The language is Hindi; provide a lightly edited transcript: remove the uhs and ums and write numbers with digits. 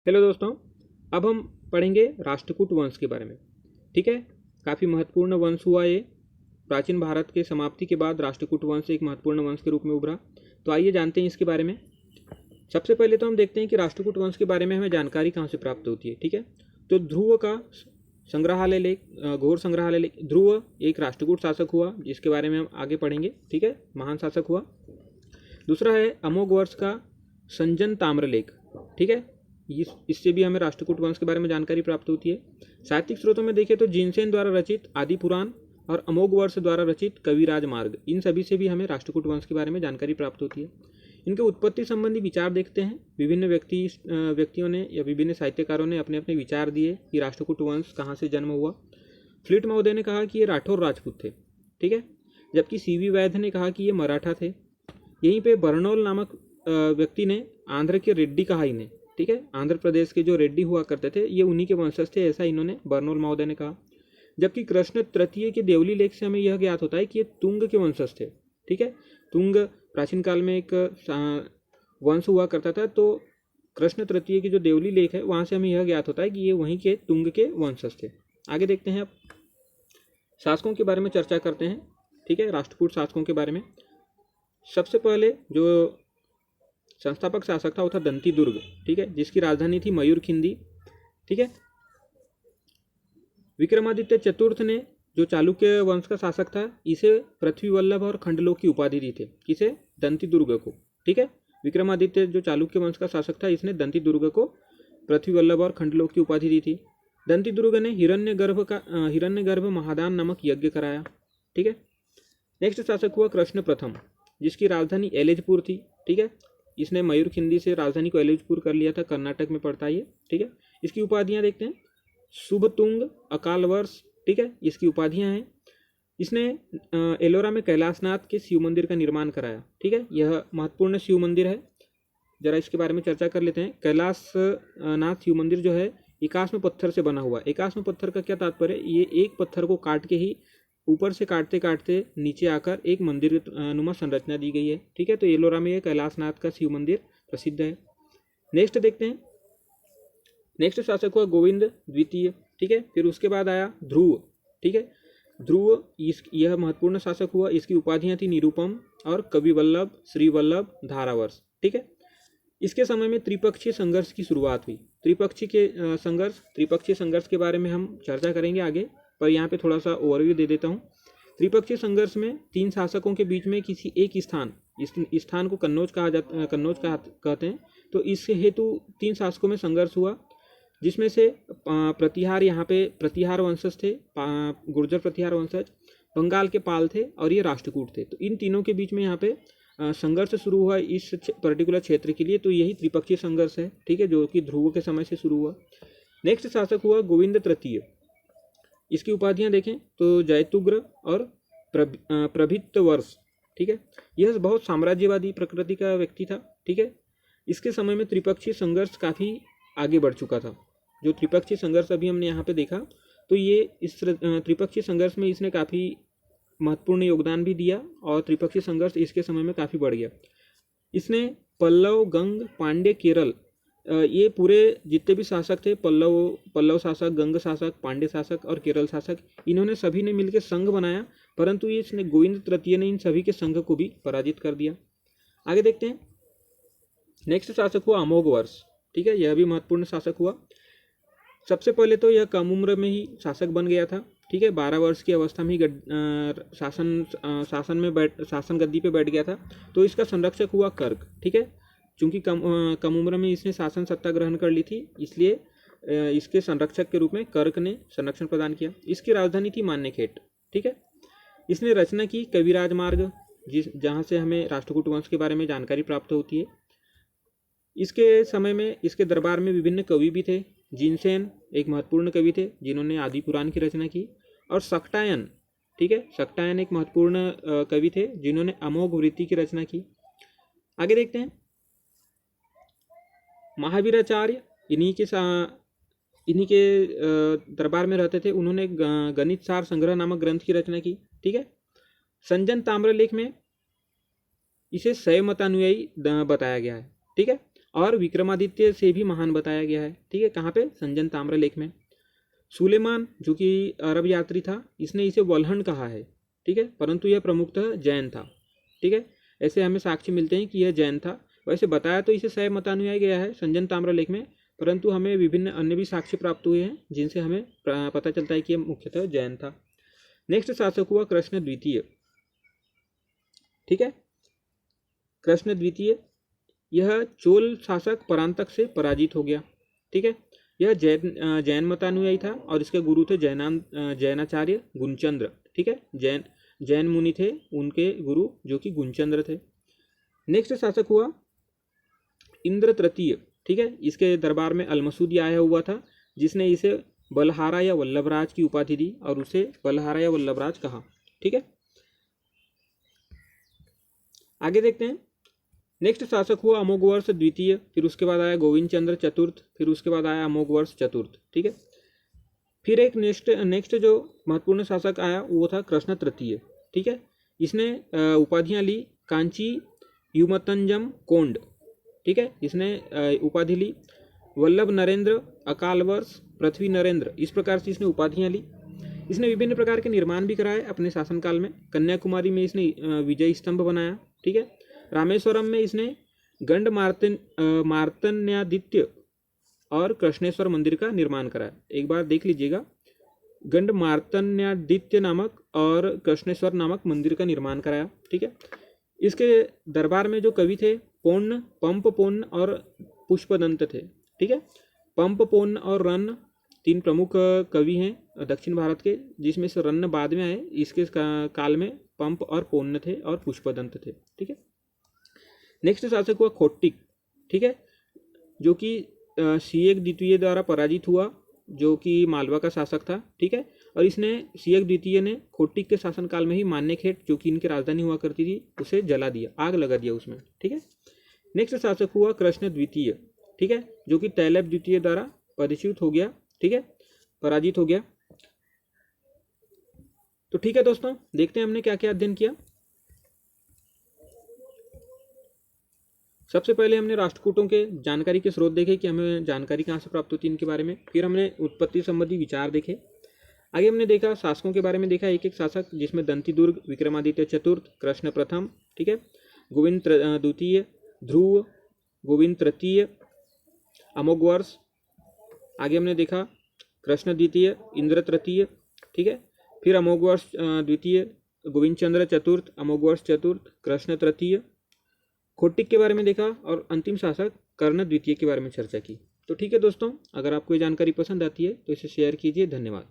हेलो दोस्तों, अब हम पढ़ेंगे राष्ट्रकूट वंश के बारे में। ठीक है, काफ़ी महत्वपूर्ण वंश हुआ ये। प्राचीन भारत के समाप्ति के बाद राष्ट्रकूट वंश एक महत्वपूर्ण वंश के रूप में उभरा। तो आइए जानते हैं इसके बारे में। सबसे पहले तो हम देखते हैं कि राष्ट्रकूट वंश के बारे में हमें जानकारी कहाँ से प्राप्त होती है। ठीक है, तो ध्रुव का संग्रहालय लेख, घोर संग्रहालय लेख। ध्रुव एक राष्ट्रकूट शासक हुआ जिसके बारे में हम आगे पढ़ेंगे। ठीक है, महान शासक हुआ। दूसरा है अमोघ वर्ष का संजन ताम्रलेख। ठीक है, इससे भी हमें राष्ट्रकूट वंश के बारे में जानकारी प्राप्त होती है। साहित्यिक स्रोतों में देखें तो जिनसेन द्वारा रचित आदि पुराण और अमोघ वर्ष द्वारा रचित कविराज मार्ग, इन सभी से भी हमें राष्ट्रकूट वंश के बारे में जानकारी प्राप्त होती है। इनके उत्पत्ति संबंधी विचार देखते हैं। विभिन्न व्यक्तियों ने या विभिन्न साहित्यकारों ने अपने अपने विचार दिए कि राष्ट्रकूट वंश कहाँ से जन्म हुआ। फ्लिट महोदय ने कहा कि ये राठौर राजपूत थे। ठीक है, जबकि सीवी वैद्य ने कहा कि ये मराठा थे। यहीं पे बर्नौल नामक व्यक्ति ने आंध्र के रेड्डी कहा इन्हें। ठीक है, आंध्र प्रदेश के जो रेड्डी हुआ करते थे ये उन्हीं के वंशज थे, ऐसा इन्होंने बर्नौल महोदय ने कहा। जबकि कृष्ण तृतीय के देवली लेख से हमें यह ज्ञात होता है कि ये तुंग के वंशज थे। ठीक है, तुंग प्राचीन काल में एक वंश हुआ करता था, तो कृष्ण तृतीय की जो देवली लेख है वहाँ से हमें यह ज्ञात होता है कि ये वहीं के तुंग के वंशज थे। आगे देखते हैं, अब शासकों के बारे में चर्चा करते हैं। ठीक है, राष्ट्रकूट शासकों के बारे में सबसे पहले जो संस्थापक शासक था वो था दंती दुर्ग। ठीक है, जिसकी राजधानी थी मयूरखिंदी। ठीक है, विक्रमादित्य चतुर्थ ने जो चालुक्य वंश का शासक था इसे पृथ्वी वल्लभ और खंडलोक की उपाधि दी थी। किसे? दंती दुर्ग को। ठीक है, विक्रमादित्य जो चालुक्य वंश का शासक था इसने दंती दुर्ग को पृथ्वी वल्लभ और खंडलोक की उपाधि दी थी। दंती दुर्ग ने हिरण्यगर्भ महादान नामक यज्ञ कराया। ठीक है, नेक्स्ट शासक हुआ कृष्ण प्रथम, जिसकी राजधानी एलेजपुर थी। ठीक है, इसने मयूरखिंदी से राजधानी को एलेजपुर कर लिया था, कर्नाटक में पड़ता है ये। ठीक है, इसकी उपाधियां देखते हैं। शुभतुंग, अकाल वर्ष। ठीक है, इसकी उपाधियां हैं। इसने एलोरा में कैलाशनाथ के शिव मंदिर का निर्माण कराया। ठीक है, यह महत्वपूर्ण शिव मंदिर है, जरा इसके बारे में चर्चा कर लेते हैं। कैलाशनाथ शिव मंदिर जो है एकाश्म पत्थर से बना हुआ। एकाश्म पत्थर का क्या तात्पर्य है? ये एक पत्थर को काट के ही ऊपर से काटते काटते नीचे आकर एक मंदिर नुमा संरचना दी गई है। ठीक है, तो एलोरा में ये कैलाशनाथ का शिव मंदिर प्रसिद्ध है। नेक्स्ट देखते हैं, नेक्स्ट शासक हुआ गोविंद द्वितीय। ठीक है, फिर उसके बाद आया ध्रुव। ठीक है, ध्रुव यह महत्वपूर्ण शासक हुआ। इसकी उपाधियां थी निरुपम और कवि वल्लभ, श्री वल्लभ, धारावर्ष। ठीक है, इसके समय में त्रिपक्षीय संघर्ष की शुरुआत हुई। त्रिपक्षीय संघर्ष के बारे में हम चर्चा करेंगे आगे, पर यहाँ पे थोड़ा सा ओवरव्यू दे देता हूँ। त्रिपक्षीय संघर्ष में तीन शासकों के बीच में किसी एक स्थान को कन्नौज कहते हैं। तो इस हेतु तीन शासकों में संघर्ष हुआ, जिसमें से प्रतिहार, यहाँ पे प्रतिहार वंशज थे, गुर्जर प्रतिहार वंशज, बंगाल के पाल थे और ये राष्ट्रकूट थे। तो इन तीनों के बीच में यहाँ पे संघर्ष शुरू हुआ इस पर्टिकुलर क्षेत्र के लिए। तो यही त्रिपक्षीय संघर्ष है। ठीक है, जो कि ध्रुव के समय से शुरू हुआ। नेक्स्ट शासक हुआ गोविंद तृतीय। इसकी उपाधियां देखें तो जयतुग्र और प्रभित वर्ष। ठीक है, यह बहुत साम्राज्यवादी प्रकृति का व्यक्ति था। ठीक है, इसके समय में त्रिपक्षीय संघर्ष काफ़ी आगे बढ़ चुका था। जो त्रिपक्षीय संघर्ष अभी हमने यहाँ पे देखा, तो ये इस त्रिपक्षीय संघर्ष में इसने काफ़ी महत्वपूर्ण योगदान भी दिया और त्रिपक्षीय संघर्ष इसके समय में काफ़ी बढ़ गया। इसने पल्लव, गंग, पांड्य, केरल, ये पूरे जितने भी शासक थे, पल्लव शासक, गंग शासक, पांड्य शासक और केरल शासक, इन्होंने सभी ने मिलकर संघ बनाया, परंतु इसने गोविंद तृतीय ने इन सभी के संघ को भी पराजित कर दिया। आगे देखते हैं, नेक्स्ट शासक हुआ अमोघ वर्ष। ठीक है, यह भी महत्वपूर्ण शासक हुआ। सबसे पहले तो यह कम उम्र में ही शासक बन गया था। ठीक है, 12 वर्ष की अवस्था में ही शासन गद्दी पे बैठ गया था। तो इसका संरक्षक हुआ कर्क। ठीक है, चूंकि कम उम्र में इसने शासन सत्ता ग्रहण कर ली थी, इसलिए इसके संरक्षक के रूप में कर्क ने संरक्षण प्रदान किया। इसकी राजधानी थी मान्यखेट। ठीक है, इसने रचना की कविराज मार्ग, जहाँ से हमें राष्ट्रकूट वंश के बारे में जानकारी प्राप्त होती है। इसके समय में इसके दरबार में विभिन्न कवि भी थे। जिनसेन एक महत्वपूर्ण कवि थे जिन्होंने आदि पुराण की रचना की, और सक्टायन। ठीक है, सक्टायन एक महत्वपूर्ण कवि थे जिन्होंने अमोघ वृत्ति की रचना की। आगे देखते हैं, महावीराचार्य इन्हीं के दरबार में रहते थे। उन्होंने गणित सार संग्रह नामक ग्रंथ की रचना की। ठीक है, संजन ताम्रलेख में इसे शैव मतानुयायी बताया गया है। ठीक है, और विक्रमादित्य से भी महान बताया गया है। ठीक है, कहाँ पे? संजन ताम्रलेख में। सुलेमान जो कि अरब यात्री था, इसने इसे वल्हन कहा है। ठीक है, परंतु यह प्रमुखतः जैन था। ठीक है, ऐसे हमें साक्ष्य मिलते हैं कि यह जैन था। वैसे बताया तो इसे शैव मतानुयायी गया है संजन ताम्रलेख में, परंतु हमें विभिन्न अन्य भी साक्ष्य प्राप्त हुए हैं जिनसे हमें पता चलता है कि यह मुख्यतः जैन था। नेक्स्ट शासक हुआ कृष्ण द्वितीय। ठीक है, कृष्ण द्वितीय, यह चोल शासक परांतक से पराजित हो गया। ठीक है, यह जैन मतानुयायी था और इसके गुरु थे जैनाचार्य गुणचंद्र। ठीक है, जैन मुनि थे, उनके गुरु जो कि गुणचंद्र थे। नेक्स्ट शासक हुआ इंद्र तृतीय। ठीक है, इसके दरबार में अलमसूदी आया हुआ था, जिसने इसे बलहारा या वल्लभराज की उपाधि दी और उसे बलहारा या वल्लभराज कहा। ठीक है, आगे देखते हैं। नेक्स्ट शासक हुआ अमोघवर्ष द्वितीय, फिर उसके बाद आया गोविंद चंद्र चतुर्थ, फिर उसके बाद आया अमोघवर्ष चतुर्थ। ठीक है, फिर एक नेक्स्ट जो महत्वपूर्ण शासक आया वो था कृष्ण तृतीय। ठीक है, इसने उपाधियां ली कांची युमतंजम कोंड। ठीक है, इसने उपाधि ली वल्लभ नरेंद्र, अकाल वर्ष, पृथ्वी नरेंद्र, इस प्रकार से इसने उपाधियां ली। इसने विभिन्न प्रकार के निर्माण भी कराए अपने शासनकाल में। कन्याकुमारी में इसने विजय स्तंभ बनाया। ठीक है, रामेश्वरम में इसने गंड मार्तन्यादित्य और कृष्णेश्वर मंदिर का निर्माण कराया। एक बार देख लीजिएगा, गंड मार्तन्यादित्य नामक और कृष्णेश्वर नामक मंदिर का निर्माण कराया। ठीक है, इसके दरबार में जो कवि थे पोन्न, पंप पोन्न और पुष्पदंत थे। ठीक है, पंप पोन्न और रन्न तीन प्रमुख कवि हैं दक्षिण भारत के, जिसमें से रन्न बाद में आए। इसके काल में पंप और पोन्न थे और पुष्पदंत थे। ठीक है, नेक्स्ट शासक हुआ खोट्टिक। ठीक है, जो कि शीयक द्वितीय द्वारा पराजित हुआ, जो कि मालवा का शासक था। ठीक है, और इसने शीयक द्वितीय ने खोट्टिक के शासनकाल में ही मान्यखेट, जो कि इनकी राजधानी हुआ करती थी, उसे जला दिया, आग लगा दिया उसमें। ठीक है, नेक्स्ट शासक हुआ कृष्ण द्वितीय। ठीक है, जो कि तैलप द्वितीय द्वारा पराजित हो गया। ठीक है, पराजित हो गया। तो ठीक है दोस्तों, देखते हैं हमने क्या क्या अध्ययन किया। सबसे पहले हमने राष्ट्रकूटों के जानकारी के स्रोत देखे कि हमें जानकारी कहाँ से प्राप्त होती है इनके बारे में। फिर हमने उत्पत्ति संबंधी विचार देखे। आगे हमने देखा शासकों के बारे में, देखा एक एक शासक, जिसमें दंतिदुर्ग, विक्रमादित्य चतुर्थ, कृष्ण प्रथम। ठीक है, गोविंद द्वितीय, ध्रुव, गोविंद तृतीय, अमोघवर्ष। आगे हमने देखा कृष्ण द्वितीय, इंद्र तृतीय। ठीक है, फिर अमोघवर्ष द्वितीय, गोविंद चंद्र चतुर्थ, अमोघवर्ष चतुर्थ, कृष्ण तृतीय। खोट्टिक के बारे में देखा और अंतिम शासक कर्ण द्वितीय के बारे में चर्चा की। तो ठीक है दोस्तों, अगर आपको ये जानकारी पसंद आती है तो इसे शेयर कीजिए। धन्यवाद।